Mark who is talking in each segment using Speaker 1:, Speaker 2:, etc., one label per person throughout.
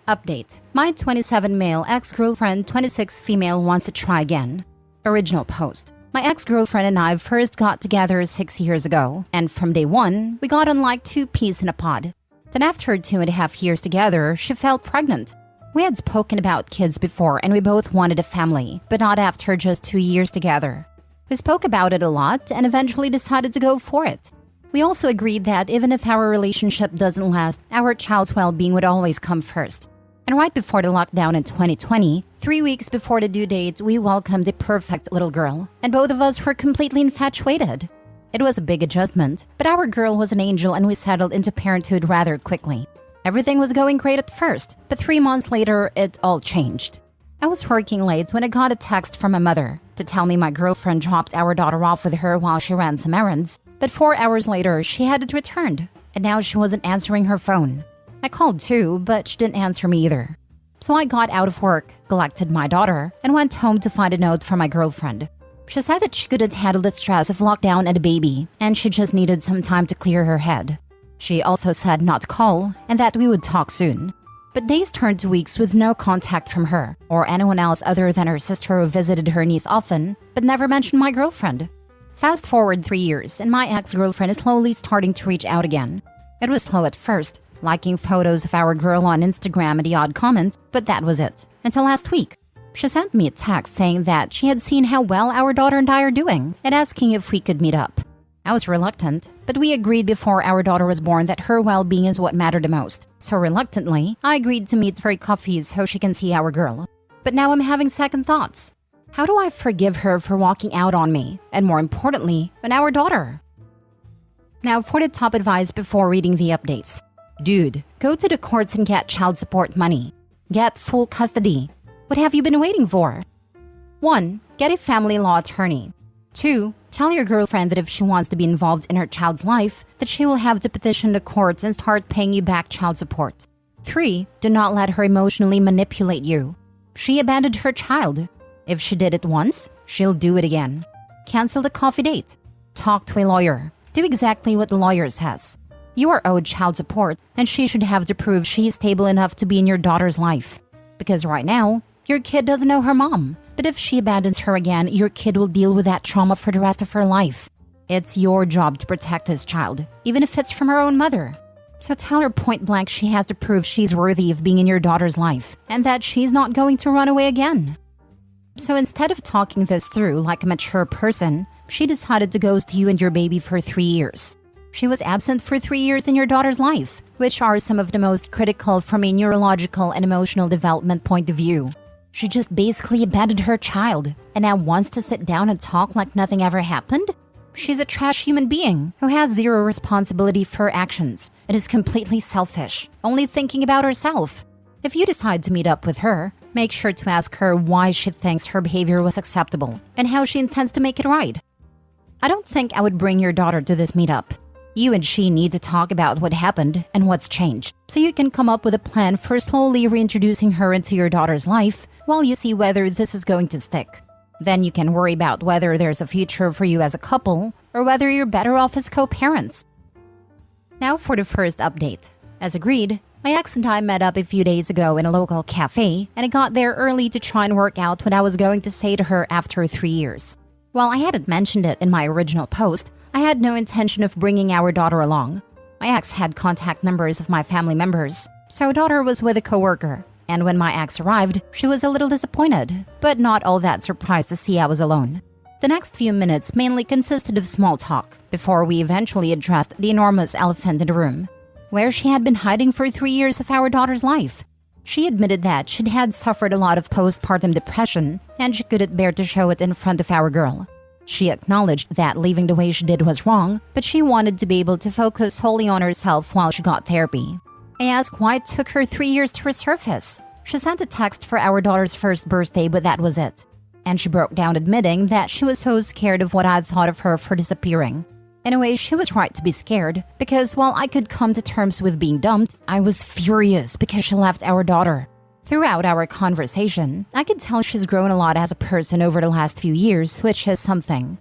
Speaker 1: Update. My 27 male ex-girlfriend, 26 female wants to try again. Original post. My ex-girlfriend and I first got together 6 years ago, and from day one, we got on like two peas in a pod. Then after 2.5 years together, she felt pregnant. We had spoken about kids before and we both wanted a family, but not after just 2 years together. We spoke about it a lot and eventually decided to go for it. We also agreed that even if our relationship doesn't last, our child's well-being would always come first. And right before the lockdown in 2020, 3 weeks before the due date, we welcomed a perfect little girl, and both of us were completely infatuated. It was a big adjustment, but our girl was an angel and we settled into parenthood rather quickly. Everything was going great at first, but 3 months later, it all changed. I was working late when I got a text from my mother to tell me my girlfriend dropped our daughter off with her while she ran some errands, but 4 hours later, she hadn't returned, and now she wasn't answering her phone. I called too, but she didn't answer me either. So I got out of work, collected my daughter, and went home to find a note from my girlfriend. She said that she couldn't handle the stress of lockdown and a baby, and she just needed some time to clear her head. She also said not to call, and that we would talk soon. But days turned to weeks with no contact from her, or anyone else other than her sister who visited her niece often, but never mentioned my girlfriend. Fast forward 3 years, and my ex-girlfriend is slowly starting to reach out again. It was slow at first, liking photos of our girl on Instagram and the odd comment, but that was it. Until last week. She sent me a text saying that she had seen how well our daughter and I are doing and asking if we could meet up. I was reluctant, but we agreed before our daughter was born that her well-being is what mattered the most. So reluctantly, I agreed to meet for a coffee so she can see our girl. But now I'm having second thoughts. How do I forgive her for walking out on me? And more importantly, on our daughter? Now for the top advice before reading the updates. Dude, go to the courts and get child support money. Get full custody. What have you been waiting for? 1. Get a family law attorney. 2. Tell your girlfriend that if she wants to be involved in her child's life, that she will have to petition the courts and start paying you back child support. 3. Do not let her emotionally manipulate you. She abandoned her child. If she did it once, she'll do it again. Cancel the coffee date. Talk to a lawyer. Do exactly what the lawyer says. You are owed child support, and she should have to prove she is stable enough to be in your daughter's life. Because right now, your kid doesn't know her mom. But if she abandons her again, your kid will deal with that trauma for the rest of her life. It's your job to protect this child, even if it's from her own mother. So tell her point blank she has to prove she's worthy of being in your daughter's life, and that she's not going to run away again. So instead of talking this through like a mature person, she decided to ghost you and your baby for 3 years. She was absent for 3 years in your daughter's life, which are some of the most critical from a neurological and emotional development point of view. She just basically abandoned her child, and now wants to sit down and talk like nothing ever happened? She's a trash human being who has zero responsibility for her actions and is completely selfish, only thinking about herself. If you decide to meet up with her, make sure to ask her why she thinks her behavior was acceptable and how she intends to make it right. I don't think I would bring your daughter to this meetup. You and she need to talk about what happened and what's changed, so you can come up with a plan for slowly reintroducing her into your daughter's life while you see whether this is going to stick. Then you can worry about whether there's a future for you as a couple or whether you're better off as co-parents. Now for the first update. As agreed, my ex and I met up a few days ago in a local cafe, and I got there early to try and work out what I was going to say to her after 3 years. While I hadn't mentioned it in my original post, I had no intention of bringing our daughter along. My ex had contact numbers of my family members, so daughter was with a coworker, and when my ex arrived, she was a little disappointed, but not all that surprised to see I was alone. The next few minutes mainly consisted of small talk, before we eventually addressed the enormous elephant in the room, where she had been hiding for 3 years of our daughter's life. She admitted that she'd had suffered a lot of postpartum depression, and she couldn't bear to show it in front of our girl. She acknowledged that leaving the way she did was wrong, but she wanted to be able to focus solely on herself while she got therapy. I asked why it took her 3 years to resurface. She sent a text for our daughter's first birthday, but that was it. And she broke down admitting that she was so scared of what I'd thought of her for disappearing. In a way, she was right to be scared, because while I could come to terms with being dumped, I was furious because she left our daughter. Throughout our conversation, I could tell she's grown a lot as a person over the last few years, which is something.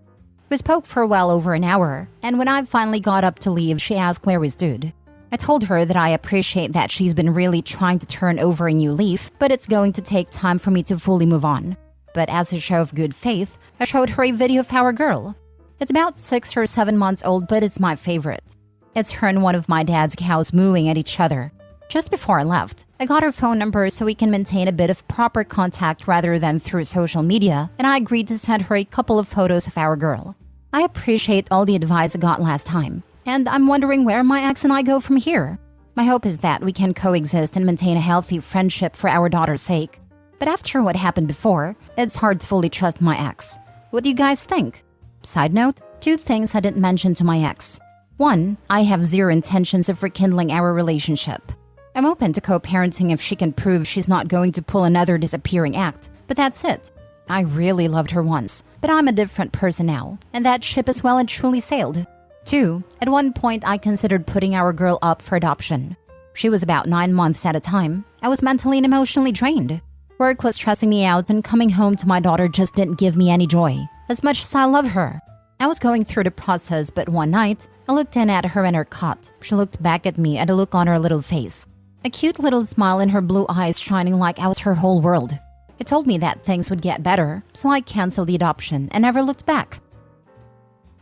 Speaker 1: We spoke for well over an hour, and when I finally got up to leave, she asked where we stood. I told her that I appreciate that she's been really trying to turn over a new leaf, but it's going to take time for me to fully move on. But as a show of good faith, I showed her a video of our girl. It's about 6 or 7 months old, but it's my favorite. It's her and one of my dad's cows mooing at each other. Just before I left, I got her phone number so we can maintain a bit of proper contact rather than through social media, and I agreed to send her a couple of photos of our girl. I appreciate all the advice I got last time, and I'm wondering where my ex and I go from here. My hope is that we can coexist and maintain a healthy friendship for our daughter's sake. But after what happened before, it's hard to fully trust my ex. What do you guys think? Side note, 2 things I didn't mention to my ex. 1, I have zero intentions of rekindling our relationship. I'm open to co-parenting if she can prove she's not going to pull another disappearing act, but that's it. I really loved her once, but I'm a different person now, and that ship is well and truly sailed. 2, at one point I considered putting our girl up for adoption. She was about 9 months at a time. I was mentally and emotionally drained. Work was stressing me out, and coming home to my daughter just didn't give me any joy, as much as I love her. I was going through the process, but one night, I looked in at her in her cot. She looked back at me at a look on her little face. A cute little smile in her blue eyes shining like I was her whole world. It told me that things would get better, so I canceled the adoption and never looked back.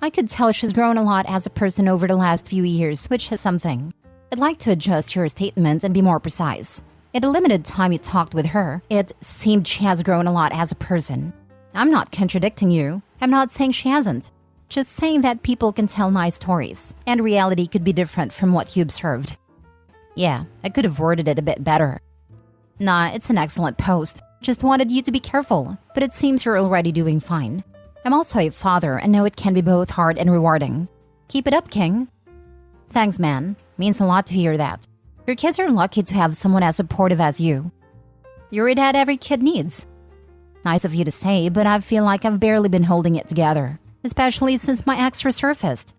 Speaker 1: I could tell she's grown a lot as a person over the last few years, which is something. I'd like to adjust your statements and be more precise. In the limited time you talked with her, it seemed she has grown a lot as a person. I'm not contradicting you. I'm not saying she hasn't. Just saying that people can tell nice stories, and reality could be different from what you observed. Yeah, I could have worded it a bit better. Nah, it's an excellent post. Just wanted you to be careful, but it seems you're already doing fine. I'm also a father and know it can be both hard and rewarding. Keep it up, King. Thanks, man. Means a lot to hear that. Your kids are lucky to have someone as supportive as you. You're a dad every kid needs. Nice of you to say, but I feel like I've barely been holding it together, especially since my ex resurfaced.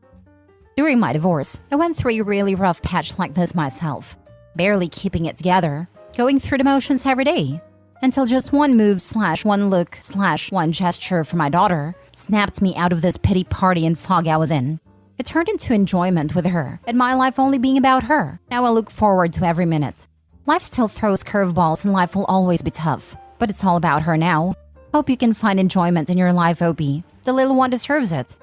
Speaker 1: During my divorce, I went through a really rough patch like this myself, barely keeping it together, going through the motions every day, until just one move / one look / one gesture from my daughter snapped me out of this pity party and fog I was in. It turned into enjoyment with her, and my life only being about her. Now I look forward to every minute. Life still throws curveballs and life will always be tough, but it's all about her now. Hope you can find enjoyment in your life, Opie. The little one deserves it.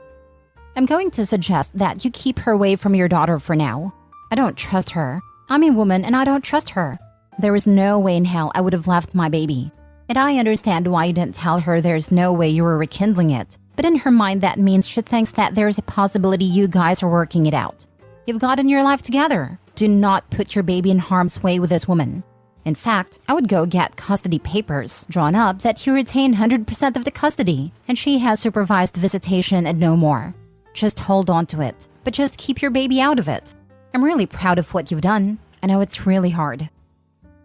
Speaker 1: I'm going to suggest that you keep her away from your daughter for now. I don't trust her. I'm a woman and I don't trust her. There is no way in hell I would have left my baby. And I understand why you didn't tell her there's no way you were rekindling it. But in her mind that means she thinks that there's a possibility you guys are working it out. You've gotten your life together. Do not put your baby in harm's way with this woman. In fact, I would go get custody papers drawn up that you retain 100% of the custody and she has supervised visitation and no more. Just hold on to it, but just keep your baby out of it. I'm really proud of what you've done. I know it's really hard.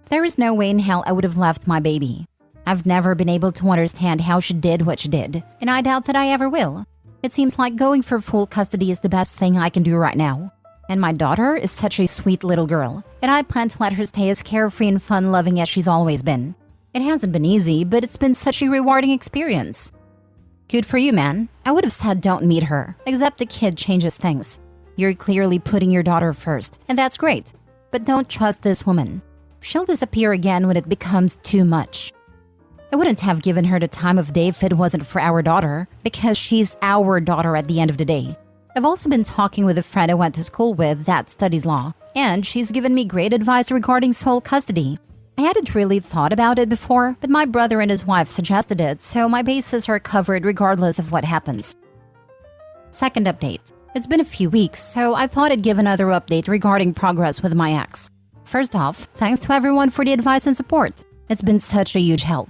Speaker 1: There is no way in hell I would have left my baby. I've never been able to understand how she did what she did, and I doubt that I ever will. It seems like going for full custody is the best thing I can do right now. And my daughter is such a sweet little girl, and I plan to let her stay as carefree and fun-loving as she's always been. It hasn't been easy, but it's been such a rewarding experience. Good for you, man. I would have said don't meet her, except the kid changes things. You're clearly putting your daughter first, and that's great. But don't trust this woman. She'll disappear again when it becomes too much. I wouldn't have given her the time of day if it wasn't for our daughter, because she's our daughter at the end of the day. I've also been talking with a friend I went to school with that studies law, and she's given me great advice regarding sole custody. I hadn't really thought about it before, but my brother and his wife suggested it, so my bases are covered regardless of what happens. Second update. It's been a few weeks, so I thought I'd give another update regarding progress with my ex. First off, thanks to everyone for the advice and support. It's been such a huge help.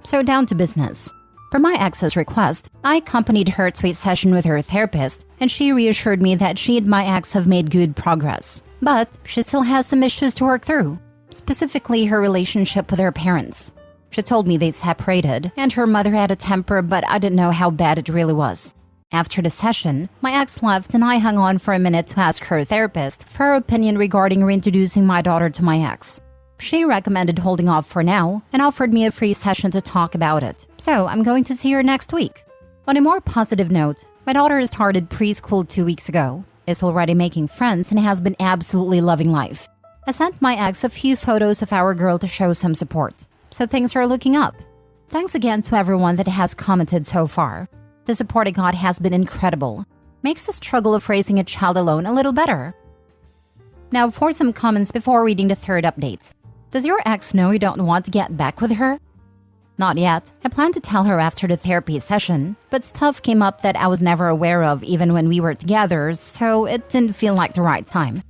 Speaker 1: So down to business. Per my ex's request, I accompanied her to a session with her therapist, and she reassured me that she and my ex have made good progress. But she still has some issues to work through, specifically her relationship with her parents. She told me they'd separated, and her mother had a temper, but I didn't know how bad it really was. After the session, my ex left and I hung on for a minute to ask her therapist for her opinion regarding reintroducing my daughter to my ex. She recommended holding off for now and offered me a free session to talk about it, so I'm going to see her next week. On a more positive note, My daughter started preschool 2 weeks ago, is already making friends, and has been absolutely loving life. I sent my ex a few photos of our girl to show some support, so things are looking up. Thanks again to everyone that has commented so far. The support I got has been incredible. Makes the struggle of raising a child alone a little better. Now for some comments before reading the third update. Does your ex know you don't want to get back with her? Not yet. I plan to tell her after the therapy session, but stuff came up that I was never aware of even when we were together, so it didn't feel like the right time.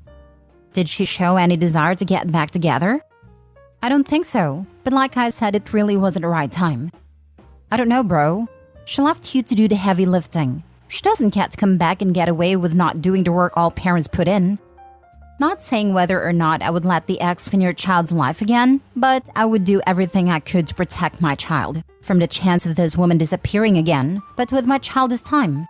Speaker 1: Did she show any desire to get back together? I don't think so, but like I said, it really wasn't the right time. I don't know, bro. She left you to do the heavy lifting. She doesn't get to come back and get away with not doing the work all parents put in. Not saying whether or not I would let the ex in your child's life again, but I would do everything I could to protect my child from the chance of this woman disappearing again, but with my child this time.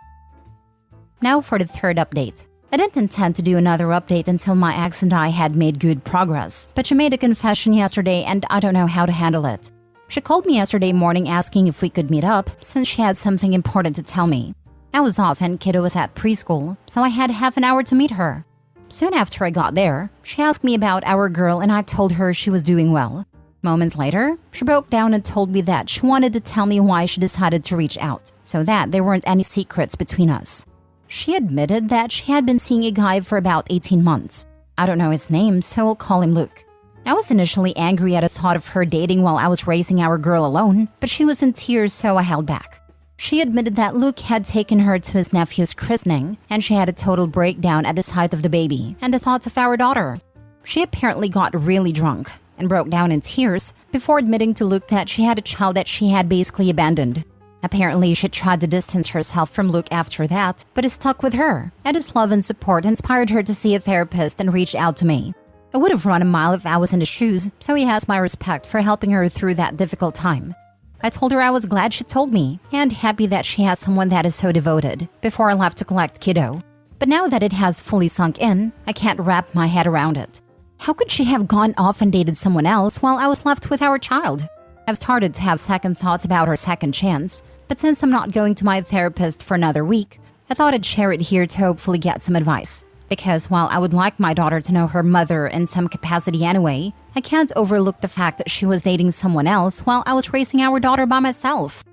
Speaker 1: Now for the third update. I didn't intend to do another update until my ex and I had made good progress, but she made a confession yesterday and I don't know how to handle it. She called me yesterday morning asking if we could meet up since she had something important to tell me. I was off and kiddo was at preschool, so I had half an hour to meet her. Soon after I got there, she asked me about our girl and I told her she was doing well. Moments later, she broke down and told me that she wanted to tell me why she decided to reach out, so that there weren't any secrets between us. She admitted that she had been seeing a guy for about 18 months. I don't know his name, so we'll call him Luke. I was initially angry at the thought of her dating while I was raising our girl alone, but she was in tears, so I held back. She admitted that Luke had taken her to his nephew's christening, and she had a total breakdown at the sight of the baby and the thoughts of our daughter. She apparently got really drunk and broke down in tears before admitting to Luke that she had a child that she had basically abandoned. Apparently, she tried to distance herself from Luke after that, but is stuck with her, and his love and support inspired her to see a therapist and reach out to me. I would have run a mile if I was in his shoes, so he has my respect for helping her through that difficult time. I told her I was glad she told me, and happy that she has someone that is so devoted, before I left to collect kiddo. But now that it has fully sunk in, I can't wrap my head around it. How could she have gone off and dated someone else while I was left with our child? I've started to have second thoughts about her second chance, but since I'm not going to my therapist for another week, I thought I'd share it here to hopefully get some advice. Because while I would like my daughter to know her mother in some capacity anyway, I can't overlook the fact that she was dating someone else while I was raising our daughter by myself.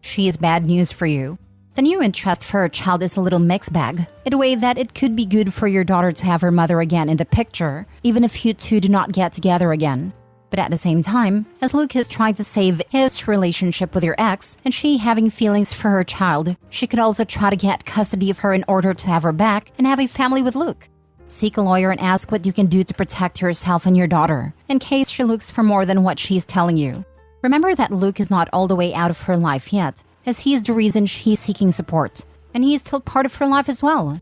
Speaker 1: She is bad news for you. The new interest for her child is a little mixed bag, in a way that it could be good for your daughter to have her mother again in the picture, even if you two do not get together again. But at the same time, as Luke is trying to save his relationship with your ex, and she having feelings for her child, she could also try to get custody of her in order to have her back and have a family with Luke. Seek a lawyer and ask what you can do to protect yourself and your daughter, in case she looks for more than what she's telling you. Remember that Luke is not all the way out of her life yet, as he is the reason she's seeking support, and he is still part of her life as well.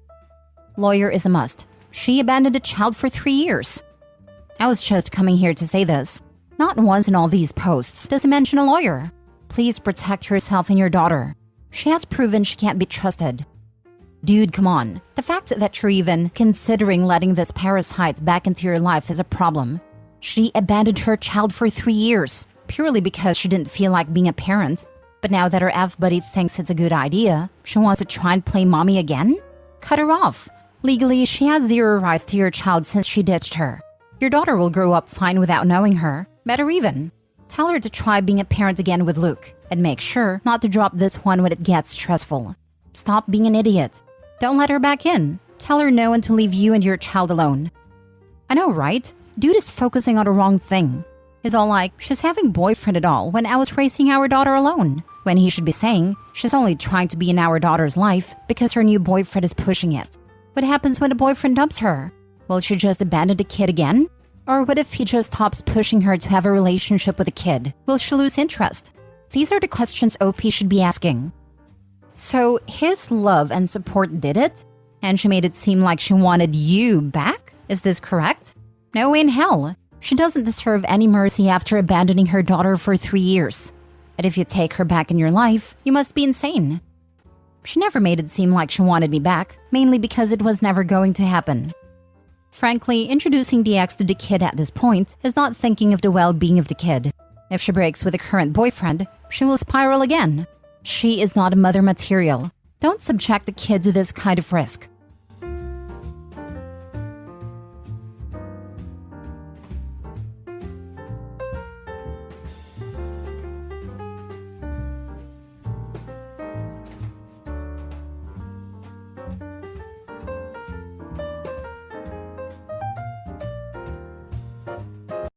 Speaker 1: Lawyer is a must. She abandoned a child for 3 years. I was just coming here to say this. Not once in all these posts does it mention a lawyer. Please protect yourself and your daughter. She has proven she can't be trusted. Dude, come on. The fact that you're even considering letting this parasite back into your life is a problem. She abandoned her child for 3 years, purely because she didn't feel like being a parent. But now that her F-buddy thinks it's a good idea, she wants to try and play mommy again? Cut her off. Legally, she has zero rights to your child since she ditched her. Your daughter will grow up fine without knowing her. Better even. Tell her to try being a parent again with Luke, and make sure not to drop this one when it gets stressful. Stop being an idiot. Don't let her back in. Tell her no and to leave you and your child alone. I know, right? Dude is focusing on the wrong thing. He's all like, she's having boyfriend at all when I was raising our daughter alone. When he should be saying, she's only trying to be in our daughter's life because her new boyfriend is pushing it. What happens when the boyfriend dumps her? Will she just abandon the kid again? Or what if he just stops pushing her to have a relationship with a kid? Will she lose interest? These are the questions OP should be asking. So his love and support did it? And she made it seem like she wanted you back? Is this correct? No way in hell. She doesn't deserve any mercy after abandoning her daughter for 3 years. And if you take her back in your life, you must be insane. She never made it seem like she wanted me back, mainly because it was never going to happen. Frankly, introducing the ex to the kid at this point is not thinking of the well-being of the kid. If she breaks with a current boyfriend, she will spiral again. She is not a mother material. Don't subject the kids to this kind of risk.